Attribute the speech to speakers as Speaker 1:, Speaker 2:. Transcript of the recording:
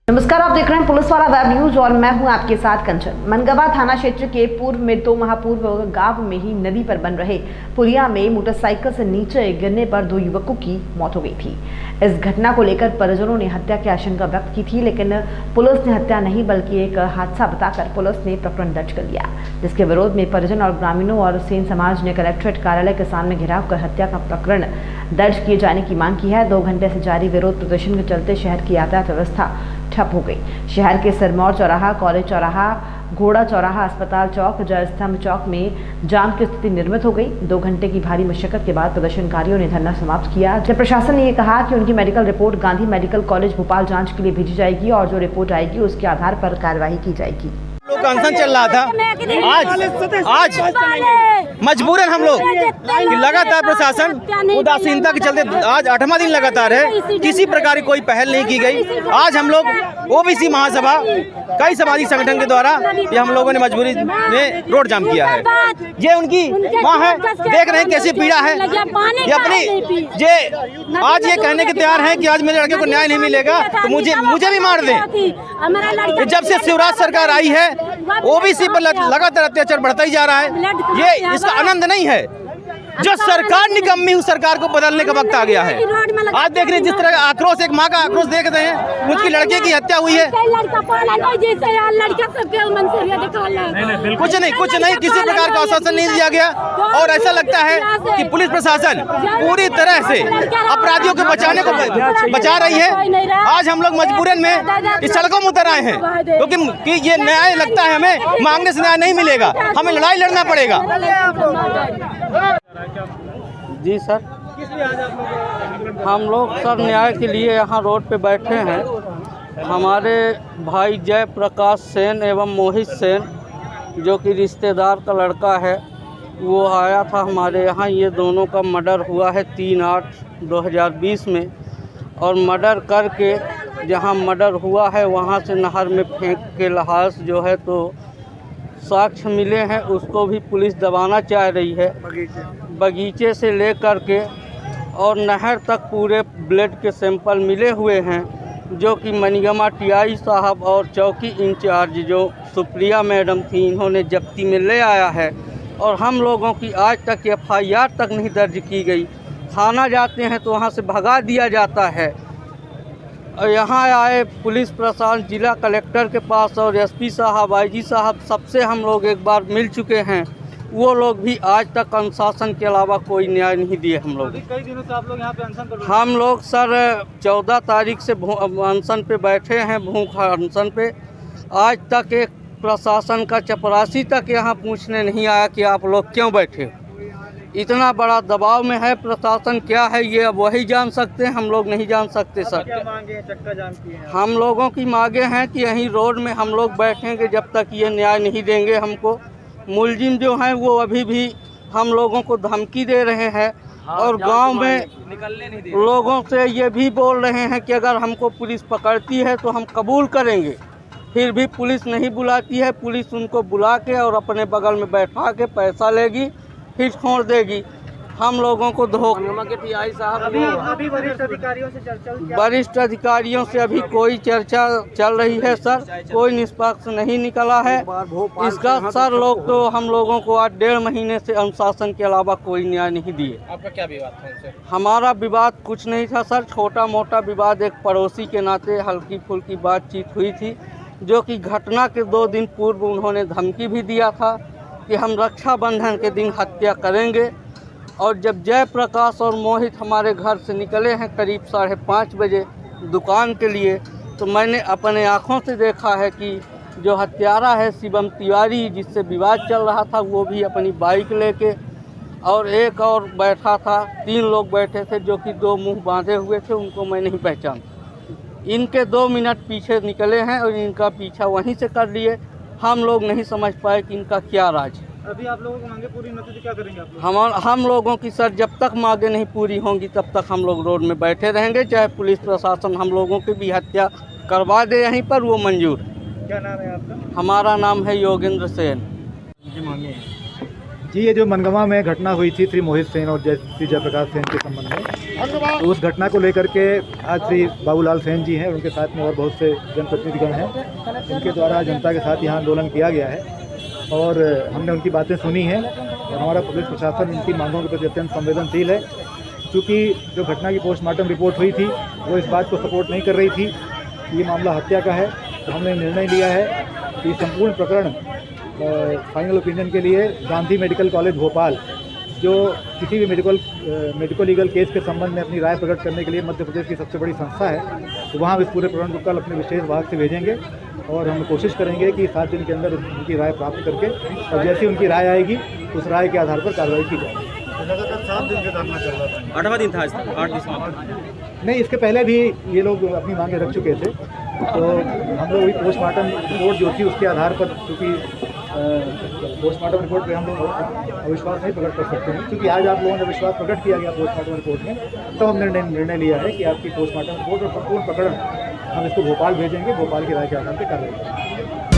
Speaker 1: नमस्कार, आप देख रहे हैं पुलिस वाला वेब न्यूज और मैं हूं आपके साथ कंचन। मनगवा थाना क्षेत्र के पूर्व में 2 माह पूर्व गांव में ही नदी पर बन रहे पुलिया में मोटरसाइकिल से नीचे गिरने पर 2 युवकों की मौत हो गई थी। इस घटना को लेकर परिजनों ने हत्या की आशंका व्यक्त की थी, लेकिन पुलिस ने हत्या नहीं बल्कि एक हादसा बताकर पुलिस ने प्रकरण दर्ज कर लिया, जिसके विरोध में परिजन और ग्रामीणों और सेन समाज ने कलेक्ट्रेट कार्यालय के सामने घेराव कर हत्या का प्रकरण दर्ज किए जाने की मांग की है। 2 घंटे से जारी विरोध प्रदर्शन के चलते शहर की यातायात व्यवस्था ठप हो गई। शहर के सिरमौर चौराहा, कॉलेज चौराहा, घोड़ा चौराहा, अस्पताल चौक, जयस्तंभ चौक में जाम की स्थिति निर्मित हो गई। 2 घंटे की भारी मशक्कत के बाद प्रदर्शनकारियों ने धरना समाप्त किया, जब प्रशासन ने ये कहा कि उनकी medical report Gandhi medical college Bhopal जांच के लिए भेजी जाएगी और जो रिपोर्ट आएगी उसके आधार पर कार्यवाही की जाएगी।
Speaker 2: लोग का अनशन चल रहा था, आज मजबूरन हम लोग लगातार प्रशासन उदासीनता के चलते आज 8वां दिन लगातार है, किसी प्रकार की कोई पहल नहीं की गई। आज हम लोग ओबीसी महासभा कई समाजिक संगठन के द्वारा ये हम लोगों ने मजबूरी में रोड जाम किया है। ये उनकी माँ है, देख रहे हैं कैसी पीड़ा है। ये अपनी ये आज ये कहने के तैयार है कि आज मेरे लड़के को न्याय नहीं मिलेगा तो मुझे भी मार दें। जब से शिवराज सरकार आई है ओबीसी पर लगातार अत्याचार बढ़ता ही जा रहा है। ये इसका आनंद नहीं है। जो सरकार निकम्मी उस सरकार को बदलने का वक्त आ गया है। आज देख रहे हैं जिस तरह का आक्रोश, एक माँ का आक्रोश देख रहे हैं, उसकी लड़के की हत्या हुई है। कुछ नहीं, किसी प्रकार का आश्वासन नहीं दिया गया और ऐसा लगता है कि पुलिस प्रशासन पूरी तरह से अपराधियों को बचाने को बचा रही है। आज हम लोग मजबूरन में इस सड़कों में उतर आए हैं क्योंकि ये न्याय लगता है हमें मांगने से न्याय नहीं मिलेगा, हमें लड़ाई लड़ना पड़ेगा।
Speaker 3: जी सर, हम लोग सर न्याय के लिए यहाँ रोड पे बैठे हैं। हमारे भाई जय प्रकाश सेन एवं मोहित सेन जो कि रिश्तेदार का लड़का है, वो आया था हमारे यहाँ। ये दोनों का मर्डर हुआ है 3/8/2020 में और मर्डर करके जहाँ मर्डर हुआ है वहाँ से नहर में फेंक के लाश जो है तो साक्ष्य मिले हैं, उसको भी पुलिस दबाना चाह रही है। बगीचे से लेकर के और नहर तक पूरे ब्लड के सैंपल मिले हुए हैं, जो कि मनगवा टीआई साहब और चौकी इंचार्ज जो सुप्रिया मैडम थी, इन्होंने जब्ती में ले आया है। और हम लोगों की आज तक FIR तक नहीं दर्ज की गई। थाना जाते हैं तो वहाँ से भगा दिया जाता है। और यहाँ आए पुलिस प्रशासन, जिला कलेक्टर के पास और SP साहब, IG साहब, सबसे हम लोग एक बार मिल चुके हैं। वो लोग भी आज तक अनुशासन के अलावा कोई न्याय नहीं दिए हम लोग।
Speaker 2: कई दिनों से आप लोग यहाँ पे अनशन कर रहे हैं।
Speaker 3: हम लोग सर 14 तारीख से अनशन पे बैठे हैं, भूख अनशन पे। आज तक एक प्रशासन का चपरासी तक यहाँ पूछने नहीं आया कि आप लोग क्यों बैठे हो। इतना बड़ा दबाव में है प्रशासन, क्या है ये अब वही जान सकते हैं, हम लोग नहीं जान सकते सर।
Speaker 2: क्या मांगे हैं, चक्का जाम की हैं?
Speaker 3: हम लोगों की मांगे हैं कि यहीं रोड में हम लोग बैठेंगे जब तक ये न्याय नहीं देंगे हमको। मुलजिम जो हैं वो अभी भी हम लोगों को धमकी दे रहे हैं और गांव में
Speaker 2: निकलने नहीं दे
Speaker 3: लोगों से ये भी बोल रहे हैं कि अगर हमको पुलिस पकड़ती है तो हम कबूल करेंगे। फिर भी पुलिस नहीं बुलाती है। पुलिस उनको बुला के और अपने बगल में बैठा के पैसा लेगी, फिर छोड़ देगी। हम लोगों को
Speaker 2: अभी वरिष्ठ अधिकारियों से चर्चा हुई क्या?
Speaker 3: वरिष्ठ अधिकारियों से अभी कोई चर्चा चल रही है सर, कोई निष्पक्ष नहीं निकला है इसका सर। लोग तो हम लोगों को आज 1.5 महीने से अनुशासन के अलावा कोई न्याय नहीं दिए।
Speaker 2: आपका क्या विवाद था उनसे?
Speaker 3: हमारा विवाद कुछ नहीं था सर, छोटा मोटा विवाद एक पड़ोसी के नाते हल्की फुल्की बातचीत हुई थी, जो कि घटना के 2 दिन पूर्व उन्होंने धमकी भी दिया था कि हम रक्षाबंधन के दिन हत्या करेंगे। और जब जय प्रकाश और मोहित हमारे घर से निकले हैं करीब 5:30 बजे दुकान के लिए, तो मैंने अपने आँखों से देखा है कि जो हत्यारा है शिवम तिवारी, जिससे विवाद चल रहा था, वो भी अपनी बाइक लेके और एक और बैठा था। 3 लोग बैठे थे जो कि 2 मुंह बांधे हुए थे, उनको मैं नहीं पहचानता। इनके 2 मिनट पीछे निकले हैं और इनका पीछा वहीं से कर लिए। हम लोग नहीं समझ पाए कि इनका क्या राज है।
Speaker 2: अभी आप लोगों को मांगे पूरी नहीं होती तो क्या करेंगे आप लोग?
Speaker 3: हम लोगों की सर जब तक मांगे नहीं पूरी होंगी तब तक हम लोग रोड में बैठे रहेंगे, चाहे पुलिस प्रशासन हम लोगों की भी हत्या करवा दे यहीं पर, वो मंजूर।
Speaker 2: क्या नाम है आपका?
Speaker 3: हमारा नाम है योगेंद्र सेन।
Speaker 2: मांगे हैं
Speaker 4: जी, ये जो मनगवा में घटना हुई थी श्री मोहित सेन और जय प्रकाश सेन के संबंध में, तो उस घटना को लेकर के आज श्री बाबूलाल सेन जी हैं, उनके साथ में और बहुत से जनप्रतिनिधिगण हैं, उनके द्वारा जनता के साथ यहाँ आंदोलन किया गया है और हमने उनकी बातें सुनी हैं और हमारा पुलिस प्रशासन उनकी मांगों के प्रति अत्यंत संवेदनशील है। क्योंकि जो घटना की पोस्टमार्टम रिपोर्ट हुई थी वो इस बात को सपोर्ट नहीं कर रही थी कि ये मामला हत्या का है, तो हमने निर्णय लिया है कि संपूर्ण प्रकरण फाइनल ओपिनियन के लिए गांधी मेडिकल कॉलेज भोपाल, जो किसी भी मेडिको लीगल केस के संबंध में अपनी राय प्रकट करने के लिए मध्य प्रदेश की सबसे बड़ी संस्था है, तो वहाँ इस पूरे प्रकरण को कल अपने विशेष विभाग से भेजेंगे और हम कोशिश करेंगे कि 7 दिन के अंदर उनकी राय प्राप्त करके और जैसी उनकी राय आएगी उस राय के आधार पर कार्रवाई की जाएगी।
Speaker 5: लगातार 7 दिन से धरना चल रहा था,
Speaker 2: 8वां दिन था आज तक, 8 दिसंबर।
Speaker 4: नहीं, इसके पहले भी ये लोग अपनी मांगें रख चुके थे, तो हम लोग अभी पोस्टमार्टम रिपोर्ट जो थी उसके आधार पर, क्योंकि पोस्टमार्टम रिपोर्ट पे हम लोग अविश्वास नहीं प्रकट कर सकते हैं, क्योंकि आज आप लोगों ने विश्वास प्रकट किया गया पोस्टमार्टम रिपोर्ट में, तो हमने निर्णय लिया है कि आपकी पोस्टमार्टम रिपोर्ट और संपूर्ण प्रकरण हम इसको भोपाल भेजेंगे, भोपाल की राय के आधार पर कार्रवाई करेंगे।